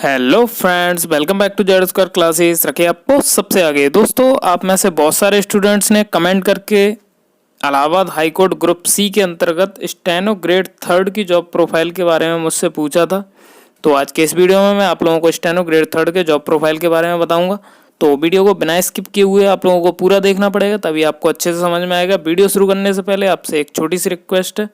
Hello friends, welcome back to Z square classes. रखे आपको सबसे आगे। दोस्तों, आप में से बहुत सारे स्टूडेंट्स ने कमेंट करके Allahabad high court group C के अंतर्गत स्टेनो ग्रेड थर्ड की जॉब प्रोफाइल के बारे में मुझसे पूछा था। तो आज के इस वीडियो में मैं आप लोगों को स्टेनो ग्रेड थर्ड के जॉब प्रोफाइल के बारे में बताऊंगा। तो वीडियो को बिना स्किप किए हुए आप लोगों को पूरा देखना पड़ेगा, तभी आपको अच्छे से समझ में आएगा। वीडियो शुरू करने से पहले आपसे एक छोटी सी रिक्वेस्ट है,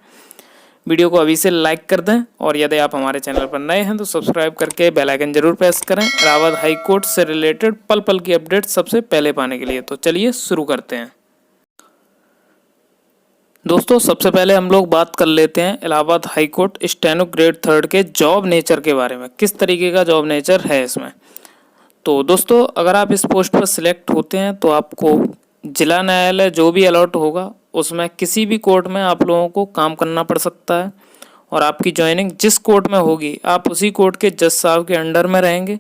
वीडियो को अभी से लाइक कर दें और यदि आप हमारे चैनल पर नए हैं तो सब्सक्राइब करके बेल आइकन जरूर प्रेस करें इलाहाबाद हाई कोर्ट से रिलेटेड पल पल की अपडेट सबसे पहले पाने के लिए। तो चलिए शुरू करते हैं। दोस्तों, सबसे पहले हम लोग बात कर लेते हैं Allahabad high court steno grade third के जॉब नेचर के बारे में। किस तरीके का जॉब नेचर है इसमें। तो दोस्तों, अगर आप इस पोस्ट पर सिलेक्ट होते हैं तो आपको जिला न्यायालय जो भी अलॉट होगा उसमें किसी भी कोर्ट में आप लोगों को काम करना पड़ सकता है और आपकी ज्वाइनिंग जिस कोर्ट में होगी आप उसी कोर्ट के जज साहब के अंडर में रहेंगे।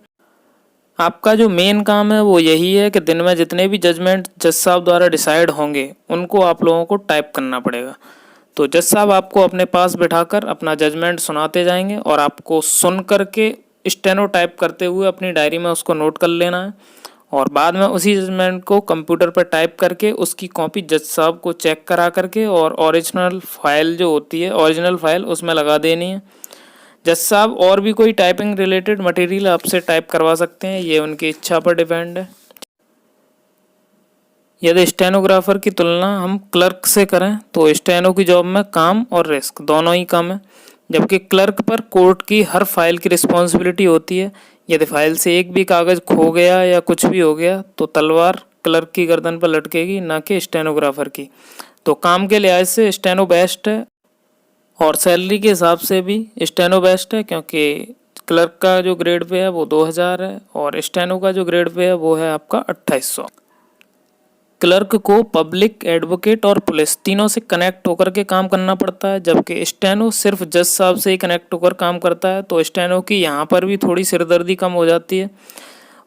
आपका जो मेन काम है वो यही है कि दिन में जितने भी जजमेंट जज साहब द्वारा डिसाइड होंगे उनको आप लोगों को टाइप करना पड़ेगा। तो जज साहब आपको अपने पास बिठाकर अपना जजमेंट सुनाते जाएंगे और आपको सुन करके स्टेनो टाइप करते हुए अपनी डायरी में उसको नोट कर लेना है और बाद में उसी जजमेंट को कंप्यूटर पर टाइप करके उसकी कॉपी जज साहब को चेक करा करके और ओरिजिनल फाइल जो होती है ओरिजिनल फाइल उसमें लगा देनी है। जज साहब और भी कोई टाइपिंग रिलेटेड मटेरियल आपसे टाइप करवा सकते हैं, ये उनकी इच्छा पर डिपेंड है। यदि स्टेनोग्राफर की तुलना हम क्लर्क से करें तो स्टेनो की जॉब में काम और रिस्क दोनों ही कम है, जबकि क्लर्क पर कोर्ट की हर फाइल की रिस्पॉन्सिबिलिटी होती है। यदि फाइल से एक भी कागज़ खो गया या कुछ भी हो गया तो तलवार क्लर्क की गर्दन पर लटकेगी, ना कि स्टेनोग्राफर की। तो काम के लिहाज से स्टेनो बेस्ट है और सैलरी के हिसाब से भी स्टेनो बेस्ट है, क्योंकि क्लर्क का जो ग्रेड पे है वो 2000 है और स्टेनो का जो ग्रेड पे है वो है आपका 2800। क्लर्क को पब्लिक एडवोकेट और पुलिस तीनों से कनेक्ट होकर के काम करना पड़ता है, जबकि स्टेनो सिर्फ जज साहब से ही कनेक्ट होकर काम करता है। तो स्टेनो की यहाँ पर भी थोड़ी सिरदर्दी कम हो जाती है।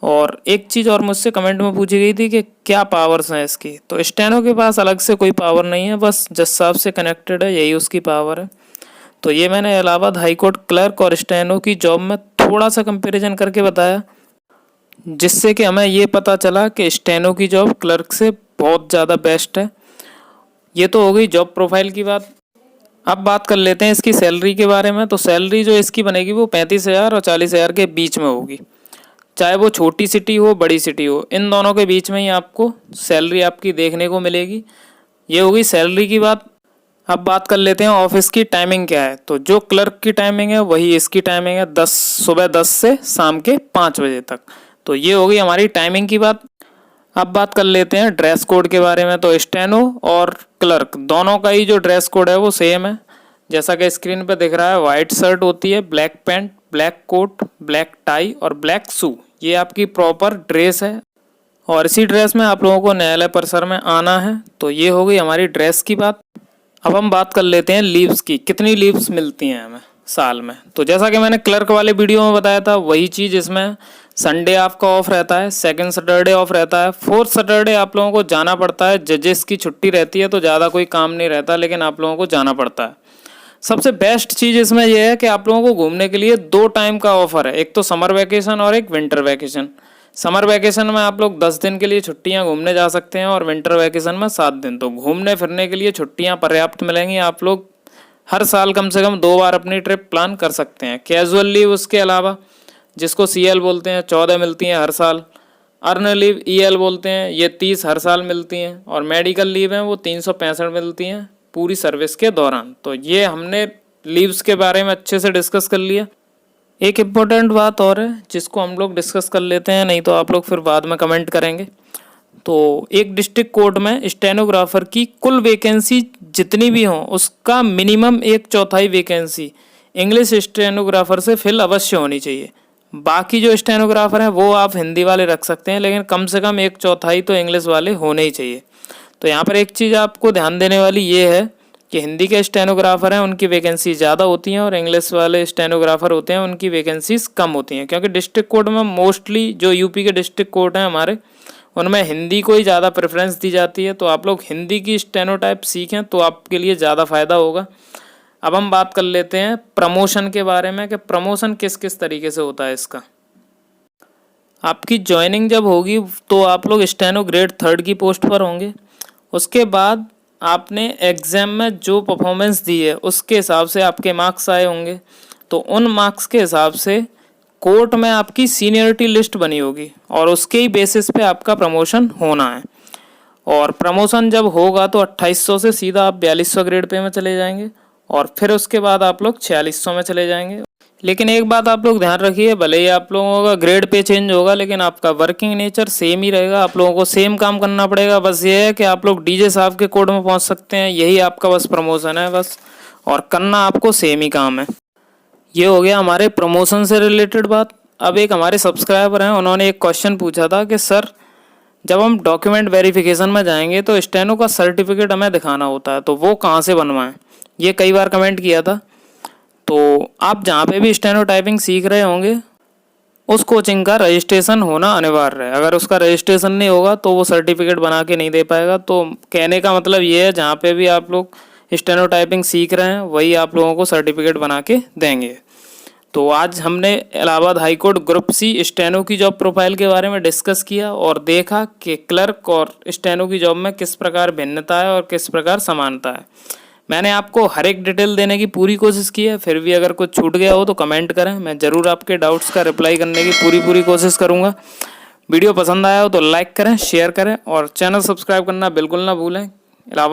और एक चीज़ और मुझसे कमेंट में पूछी गई थी कि क्या पावर्स हैं इसकी। तो स्टेनो के पास अलग से कोई पावर नहीं है, बस जज साहब से कनेक्टेड है, यही उसकी पावर है। तो ये मैंने इलाहाबाद हाईकोर्ट क्लर्क और स्टेनो की जॉब में थोड़ा सा कंपेरिजन करके बताया, जिससे कि हमें ये पता चला कि स्टेनो की जॉब क्लर्क से बहुत ज़्यादा बेस्ट है। ये तो हो गई जॉब प्रोफाइल की बात। अब बात कर लेते हैं इसकी सैलरी के बारे में। तो सैलरी जो इसकी बनेगी वो 35,000 और 40,000 के बीच में होगी, चाहे वो छोटी सिटी हो बड़ी सिटी हो, इन दोनों के बीच में ही आपको सैलरी आपकी देखने को मिलेगी। ये होगी सैलरी की बात। अब बात कर लेते हैं ऑफिस की टाइमिंग क्या है। तो जो क्लर्क की टाइमिंग है वही इसकी टाइमिंग है, सुबह 10 से शाम के 5 बजे तक। तो ये होगी हमारी टाइमिंग की बात। अब बात कर लेते हैं ड्रेस कोड के बारे में। तो स्टेनो और क्लर्क दोनों का ही जो ड्रेस कोड है वो सेम है, जैसा कि स्क्रीन पर दिख रहा है। वाइट शर्ट होती है, black pant, black coat, black tie और ब्लैक शू, ये आपकी प्रॉपर ड्रेस है और इसी ड्रेस में आप लोगों को न्यायालय परिसर में आना है। तो ये हो गई हमारी ड्रेस की बात। अब हम बात कर लेते हैं लीव्स की, कितनी लीव्स मिलती हैं हमें साल में। तो जैसा कि मैंने क्लर्क वाले वीडियो में बताया था वही चीज़ इसमें। संडे आपका ऑफ रहता है, सेकंड सैटरडे ऑफ रहता है, फोर्थ सैटरडे आप लोगों को जाना पड़ता है। जजेस की छुट्टी रहती है तो ज़्यादा कोई काम नहीं रहता, लेकिन आप लोगों को जाना पड़ता है। सबसे बेस्ट चीज़ इसमें यह है कि आप लोगों को घूमने के लिए 2 टाइम का ऑफर है, एक तो समर वैकेशन और एक विंटर वैकेशन। समर वैकेशन में आप लोग 10 दिन के लिए छुट्टियां घूमने जा सकते हैं और विंटर वैकेशन में 7 दिन। तो घूमने फिरने के लिए छुट्टियां पर्याप्त मिलेंगी। आप लोग हर साल कम से कम 2 बार अपनी ट्रिप प्लान कर सकते हैं। कैजुअल लीव उसके अलावा, जिसको CL बोलते हैं, 14 मिलती हैं हर साल। अर्न लीव EL बोलते हैं, ये 30 हर साल मिलती हैं। और मेडिकल लीव हैं वो 365 मिलती हैं पूरी सर्विस के दौरान। तो ये हमने लीव्स के बारे में अच्छे से डिस्कस कर लिया। एक इम्पोर्टेंट बात और है जिसको हम लोग डिस्कस कर लेते हैं, नहीं तो आप लोग फिर बाद में कमेंट करेंगे। तो एक डिस्ट्रिक्ट कोर्ट में स्टेनोग्राफर की कुल वैकेंसी जितनी भी हो उसका मिनिमम 1/4 वैकेंसी इंग्लिश स्टेनोग्राफर से फिल अवश्य होनी चाहिए। बाकी जो स्टेनोग्राफर हैं वो आप हिंदी वाले रख सकते हैं, लेकिन कम से कम 1/4 तो इंग्लिश वाले होने ही चाहिए। तो यहाँ पर एक चीज़ आपको ध्यान देने वाली ये है कि हिंदी के स्टेनोग्राफर हैं उनकी वैकेंसी ज़्यादा होती हैं और इंग्लिश वाले स्टेनोग्राफर होते हैं उनकी वैकेंसीज कम होती हैं, क्योंकि डिस्ट्रिक्ट कोर्ट में मोस्टली जो यूपी के डिस्ट्रिक्ट कोर्ट हैं हमारे, उनमें हिंदी को ही ज़्यादा प्रेफरेंस दी जाती है। तो आप लोग हिंदी की स्टेनोटाइप सीखें तो आपके लिए ज़्यादा फ़ायदा होगा। अब हम बात कर लेते हैं प्रमोशन के बारे में कि प्रमोशन किस किस तरीके से होता है इसका। आपकी ज्वाइनिंग जब होगी तो आप लोग स्टेनो ग्रेड 3 की पोस्ट पर होंगे। उसके बाद आपने एग्ज़ाम में जो परफॉर्मेंस दी है उसके हिसाब से आपके मार्क्स आए होंगे, तो उन मार्क्स के हिसाब से कोर्ट में आपकी सीनियरिटी लिस्ट बनी होगी और उसके ही बेसिस पे आपका प्रमोशन होना है। और प्रमोशन जब होगा तो 2800 से सीधा आप 4200 ग्रेड पे में चले जाएंगे और फिर उसके बाद आप लोग 4600 में चले जाएंगे। लेकिन एक बात आप लोग ध्यान रखिए, भले ही आप लोगों का ग्रेड पे चेंज होगा लेकिन आपका वर्किंग नेचर सेम ही रहेगा। आप लोगों को सेम काम करना पड़ेगा, बस ये है कि आप लोग डीजे साहब के कोड में पहुंच सकते हैं, यही आपका बस प्रमोशन है बस, और करना आपको सेम ही काम है। ये हो गया हमारे प्रमोशन से रिलेटेड बात। अब एक हमारे सब्सक्राइबर हैं, उन्होंने एक क्वेश्चन पूछा था कि सर जब हम डॉक्यूमेंट वेरिफिकेशन में जाएंगे तो स्टेनो का सर्टिफिकेट हमें दिखाना होता है, तो वो कहाँ से बनवाएं। ये कई बार कमेंट किया था। तो आप जहाँ पे भी स्टेनो टाइपिंग सीख रहे होंगे उस कोचिंग का रजिस्ट्रेशन होना अनिवार्य है। अगर उसका रजिस्ट्रेशन नहीं होगा तो वो सर्टिफिकेट बना के नहीं दे पाएगा। तो कहने का मतलब ये है, जहाँ पे भी आप लोग स्टेनो टाइपिंग सीख रहे हैं वही आप लोगों को सर्टिफिकेट बना के देंगे। तो आज हमने Allahabad high court group C steno की जॉब प्रोफाइल के बारे में डिस्कस किया और देखा कि क्लर्क और स्टेनो की जॉब में किस प्रकार भिन्नता है और किस प्रकार समानता है। मैंने आपको हर एक डिटेल देने की पूरी कोशिश की है, फिर भी अगर कुछ छूट गया हो तो कमेंट करें, मैं ज़रूर आपके डाउट्स का रिप्लाई करने की पूरी कोशिश करूँगा। वीडियो पसंद आया हो तो लाइक करें, शेयर करें और चैनल सब्सक्राइब करना बिल्कुल ना भूलें। इलाहाबाद